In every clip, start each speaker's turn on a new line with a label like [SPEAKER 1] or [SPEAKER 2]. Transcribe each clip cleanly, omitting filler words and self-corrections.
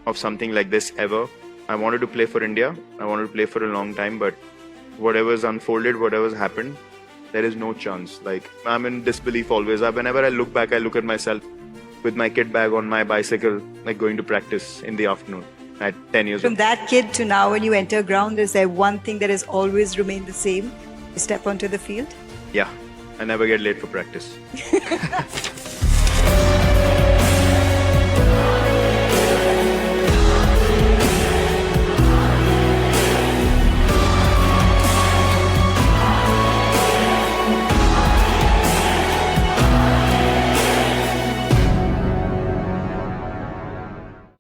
[SPEAKER 1] of something like this ever. I wanted to play for India. I wanted to play for a long time, but whatever's unfolded, whatever's happened, there is no chance. Like, I'm in disbelief always. Whenever I look back, I look at myself with my kit bag on my bicycle, like going to practice in the afternoon at 10 years
[SPEAKER 2] From
[SPEAKER 1] old.
[SPEAKER 2] that kid to now, when you enter ground, is there one thing that has always remained the same? You step onto the field?
[SPEAKER 1] Yeah, I never get late for practice.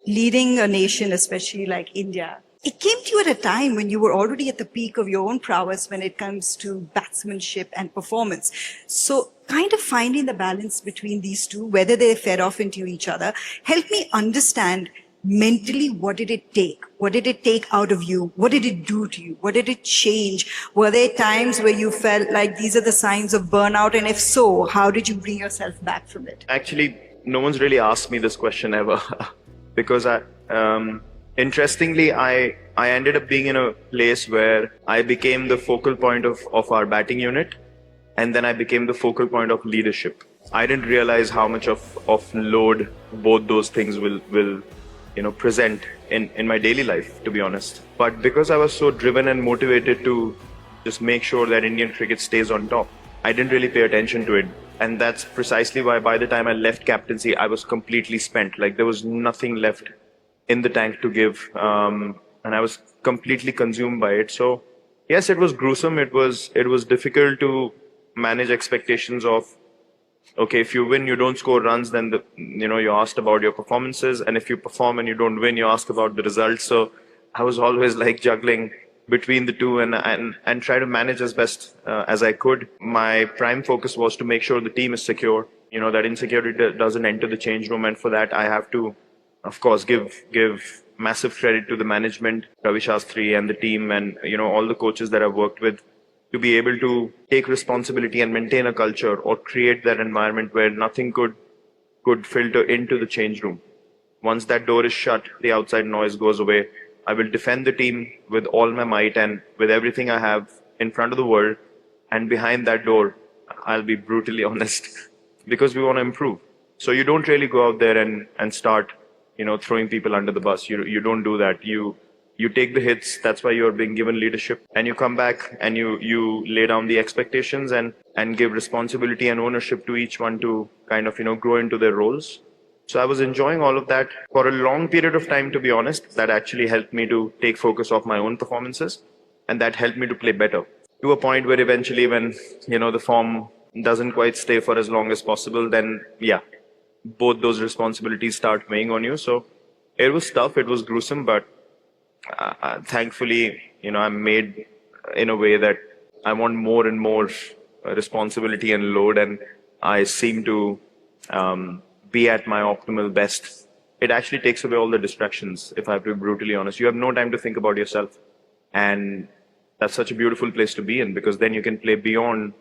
[SPEAKER 2] Leading a nation, especially like India, it came to you at a time when you were already at the peak of your own prowess when it comes to batsmanship and performance. So kind of finding the balance between these two, whether they fed off into each other, help me understand mentally, what did it take? What did it take out of you? What did it do to you? What did it change? Were there times where you felt like these are the signs of burnout? And if so, how did you bring yourself back from it?
[SPEAKER 1] Actually, no one's really asked me this question ever. Because interestingly, I ended up being in a place where I became the focal point of our batting unit, and then I became the focal point of leadership. I didn't realize how much of load both those things will present in my daily life, to be honest. But because I was so driven and motivated to just make sure that Indian cricket stays on top, I didn't really pay attention to it. And that's precisely why by the time I left captaincy, I was completely spent. Like, there was nothing left in the tank to give. And I was completely consumed by it. So yes, it was gruesome. It was difficult to manage expectations of, okay, if you win, you don't score runs, then you're asked about your performances. And if you perform and you don't win, you ask about the results. So I was always like juggling between the two and try to manage as best as I could. My prime focus was to make sure the team is secure. That insecurity doesn't enter the change room, and for that I have to, of course, give massive credit to the management, Ravi Shastri and the team, and all the coaches that I've worked with, to be able to take responsibility and maintain a culture or create that environment where nothing could filter into the change room. Once that door is shut, the outside noise goes away. I will defend the team with all my might and with everything I have in front of the world. And behind that door, I'll be brutally honest, because we want to improve. So you don't really go out there and start, throwing people under the bus. You don't do that. You take the hits. That's why you're being given leadership. And you come back and you lay down the expectations and give responsibility and ownership to each one to kind of, grow into their roles. So I was enjoying all of that for a long period of time, to be honest. That actually helped me to take focus off my own performances, and that helped me to play better. To a point where eventually when, the form doesn't quite stay for as long as possible, then yeah, both those responsibilities start weighing on you. So it was tough, it was gruesome, but thankfully, I'm made in a way that I want more and more responsibility and load, and I seem to be at my optimal best. It actually takes away all the distractions, if I have to be brutally honest. You have no time to think about yourself, and that's such a beautiful place to be in, because then you can play beyond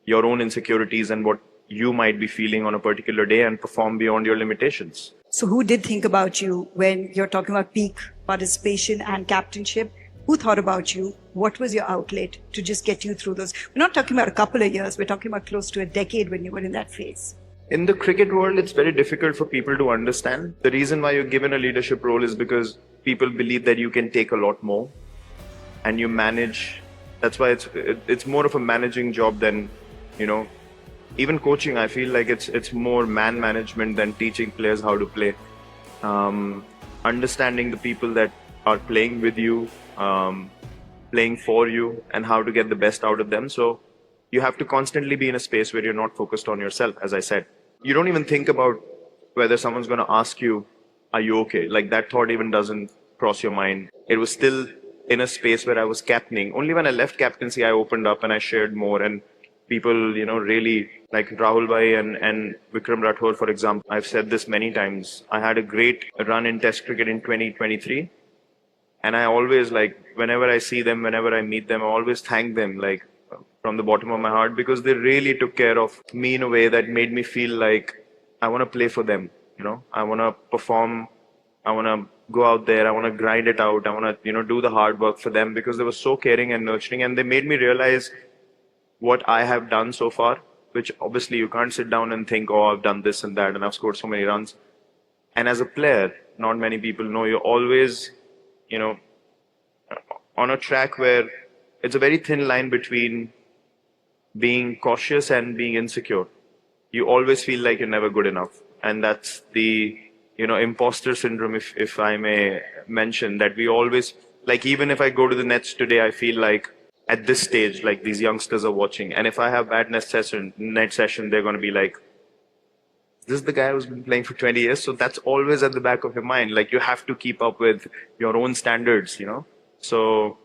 [SPEAKER 1] your own insecurities and what you might be feeling on a particular day and perform beyond your limitations.
[SPEAKER 2] So who did think about you when you're talking about peak participation and captainship? Who thought about you? What was your outlet to just get you through those? We're not talking about a couple of years. We're talking about close to a decade when you were in that phase.
[SPEAKER 1] In the cricket world, it's very difficult for people to understand. The reason why you're given a leadership role is because people believe that you can take a lot more and you manage. That's why it's more of a managing job than, even coaching. I feel like it's more man management than teaching players how to play. Understanding the people that are playing with you, playing for you, and how to get the best out of them. So you have to constantly be in a space where you're not focused on yourself, as I said. You don't even think about whether someone's going to ask you, are you okay? Like, that thought even doesn't cross your mind. It was still in a space where I was captaining. Only when I left captaincy, I opened up and I shared more, and people, really, like Rahul Bhai and Vikram Rathore, for example. I've said this many times. I had a great run in Test cricket in 2023. And I always, whenever I see them, whenever I meet them, I always thank them, from the bottom of my heart, because they really took care of me in a way that made me feel like I want to play for them. I want to perform I want to go out there. I want to grind it out. I want to, do the hard work for them because they were so caring and nurturing, and they made me realize what I have done so far, which obviously you can't sit down and think, oh, I've done this and that and I've scored so many runs. And as a player, not many people know you're always, you know, on a track where it's a very thin line between being cautious and being insecure. You always feel like you're never good enough. And that's the, imposter syndrome, if I may mention, that we always, like, even if I go to the nets today, I feel like at this stage, like these youngsters are watching. And if I have bad net session, they're going to be like, this is the guy who's been playing for 20 years. So that's always at the back of your mind. Like, you have to keep up with your own standards. So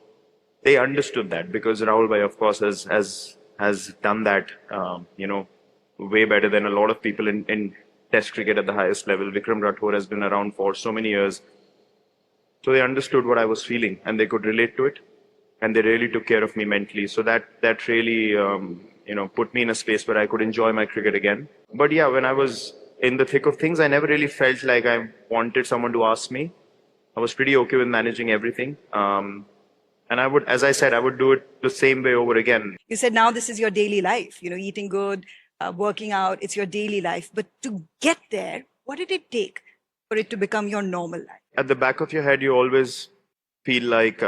[SPEAKER 1] they understood that because Rahul Bhai, of course, has done that, way better than a lot of people in Test cricket at the highest level. Vikram Rathore has been around for so many years. So they understood what I was feeling and they could relate to it. And they really took care of me mentally. So that really, put me in a space where I could enjoy my cricket again. But yeah, when I was in the thick of things, I never really felt like I wanted someone to ask me. I was pretty okay with managing everything. And I would, as I said, I would do it the same way over again.
[SPEAKER 2] You said now this is your daily life, eating good, working out, it's your daily life. But to get there, what did it take for it to become your normal life?
[SPEAKER 1] At the back of your head, you always feel like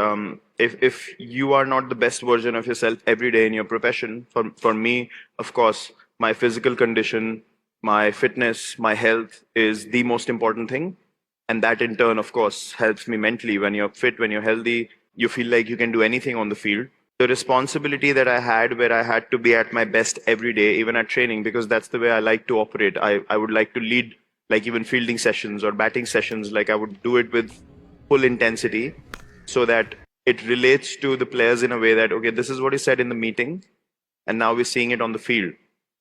[SPEAKER 1] if you are not the best version of yourself every day in your profession, for me, of course, my physical condition, my fitness, my health is the most important thing. And that in turn, of course, helps me mentally. When you're fit, when you're healthy, you feel like you can do anything on the field. The responsibility that I had, where I had to be at my best every day, even at training, because that's the way I like to operate. I would like to lead, like even fielding sessions or batting sessions, like I would do it with full intensity so that it relates to the players in a way that, okay, this is what he said in the meeting, and now we're seeing it on the field.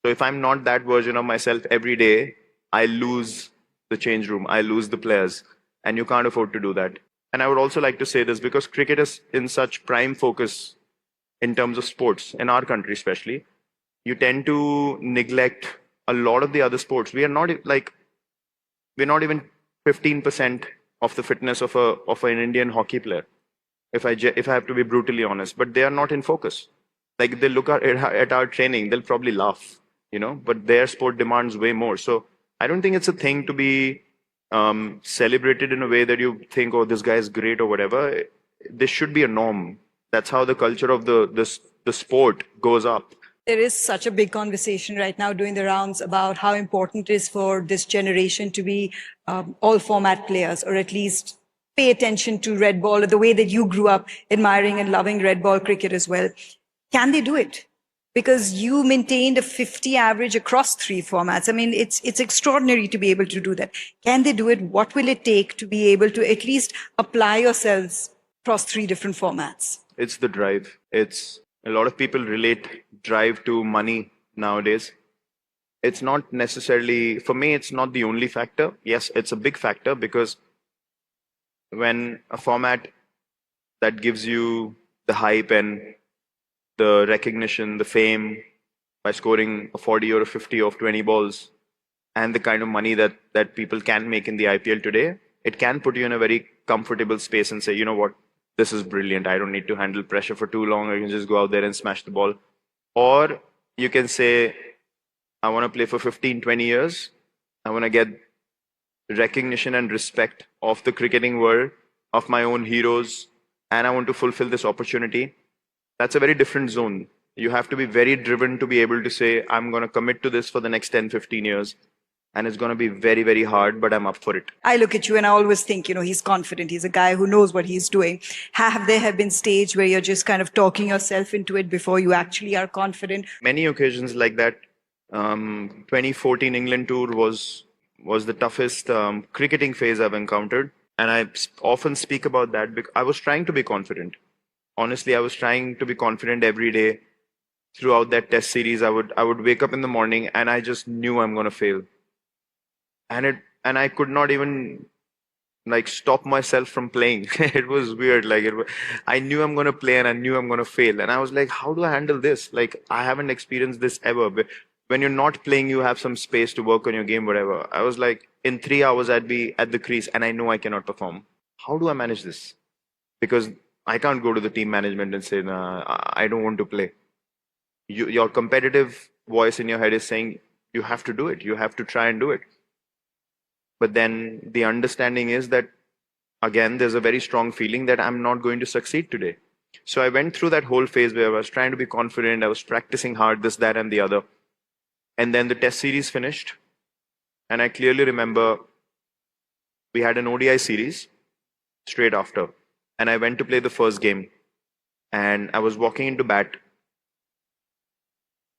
[SPEAKER 1] So if I'm not that version of myself every day, I lose the change room, I lose the players, and you can't afford to do that. And I would also like to say this because cricket is in such prime focus in terms of sports, in our country especially, you tend to neglect a lot of the other sports. We're not even 15% of the fitness of an Indian hockey player, if I have to be brutally honest. But they are not in focus. Like, they look at our training, they'll probably laugh, but their sport demands way more. So I don't think it's a thing to be celebrated in a way that you think, oh, this guy is great or whatever. This should be a norm. That's how the culture of the sport goes up.
[SPEAKER 2] There is such a big conversation right now doing the rounds about how important it is for this generation to be all format players, or at least pay attention to red ball, or the way that you grew up admiring and loving red ball cricket as well. Can they do it? Because you maintained a 50 average across 3 formats. I mean, it's extraordinary to be able to do that. Can they do it? What will it take to be able to at least apply yourselves across 3 different formats?
[SPEAKER 1] It's the drive. It's a lot of people relate drive to money nowadays. It's not necessarily, for me, it's not the only factor. Yes, it's a big factor because when a format that gives you the hype and the recognition, the fame by scoring a 40 or a 50 of 20 balls, and the kind of money that people can make in the IPL today, it can put you in a very comfortable space and say, you know what, this is brilliant. I don't need to handle pressure for too long. I can just go out there and smash the ball. Or you can say, I want to play for 15, 20 years. I want to get recognition and respect of the cricketing world, of my own heroes, and I want to fulfill this opportunity. That's a very different zone. You have to be very driven to be able to say, I'm going to commit to this for the next 10, 15 years. And it's going to be very, very hard, but I'm up for it.
[SPEAKER 2] I look at you and I always think, he's confident. He's a guy who knows what he's doing. There have been stages where you're just kind of talking yourself into it before you actually are confident?
[SPEAKER 1] Many occasions like that. 2014 England tour was the toughest cricketing phase I've encountered. And I often speak about that because I was trying to be confident. Honestly, I was trying to be confident every day throughout that test series. I would wake up in the morning and I just knew I'm going to fail. And I could not even stop myself from playing. It was weird. I knew I'm going to play and I knew I'm going to fail. And I was like, how do I handle this? I haven't experienced this ever. when you're not playing, you have some space to work on your game, whatever. I was like, in 3 hours, I'd be at the crease and I know I cannot perform. How do I manage this? Because I can't go to the team management and say, nah, I don't want to play. Your competitive voice in your head is saying, you have to do it. You have to try and do it. But then the understanding is that, again, there's a very strong feeling that I'm not going to succeed today. So I went through that whole phase where I was trying to be confident. I was practicing hard, this, that, and the other. And then the test series finished. And I clearly remember we had an ODI series straight after. And I went to play the first game. And I was walking into bat.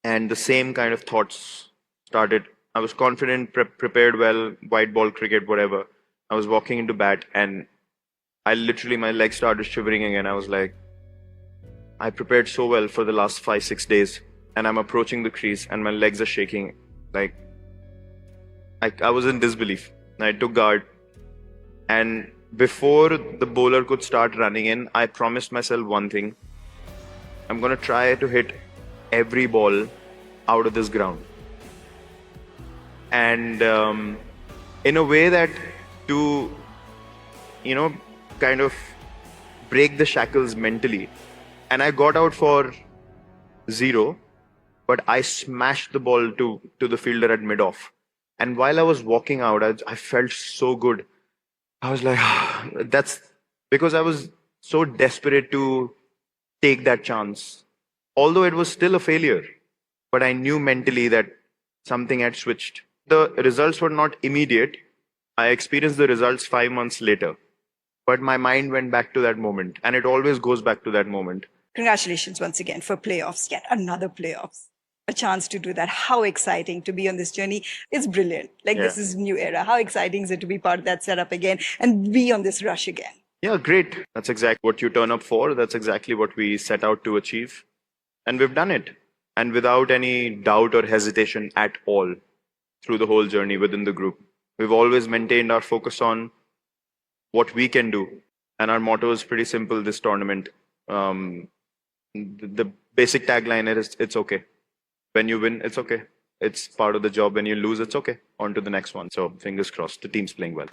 [SPEAKER 1] And the same kind of thoughts started. I was confident, prepared well, white ball cricket, whatever. I was walking into bat and I literally, my legs started shivering again. I was like, I prepared so well for the last 5-6 days and I'm approaching the crease and my legs are shaking. Like, I was in disbelief. I took guard. And before the bowler could start running in, I promised myself one thing. I'm going to try to hit every ball out of this ground. And in a way that to, kind of break the shackles mentally. And I got out for 0, but I smashed the ball to the fielder at mid-off. And while I was walking out, I felt so good. I was like, that's because I was so desperate to take that chance. Although it was still a failure, but I knew mentally that something had switched. The results were not immediate. I experienced the results 5 months later. But my mind went back to that moment, and it always goes back to that moment.
[SPEAKER 2] Congratulations once again for playoffs, yet another playoffs. A chance to do that. How exciting to be on this journey. It's brilliant. This is new era. How exciting is it to be part of that setup again and be on this rush again?
[SPEAKER 1] Yeah, great. That's exactly what you turn up for. That's exactly what we set out to achieve. And we've done it. And without any doubt or hesitation at all through the whole journey within the group. We've always maintained our focus on what we can do. And our motto is pretty simple this tournament. The basic tagline is, it's okay. When you win, it's okay. It's part of the job. When you lose, it's okay. On to the next one. So fingers crossed, the team's playing well.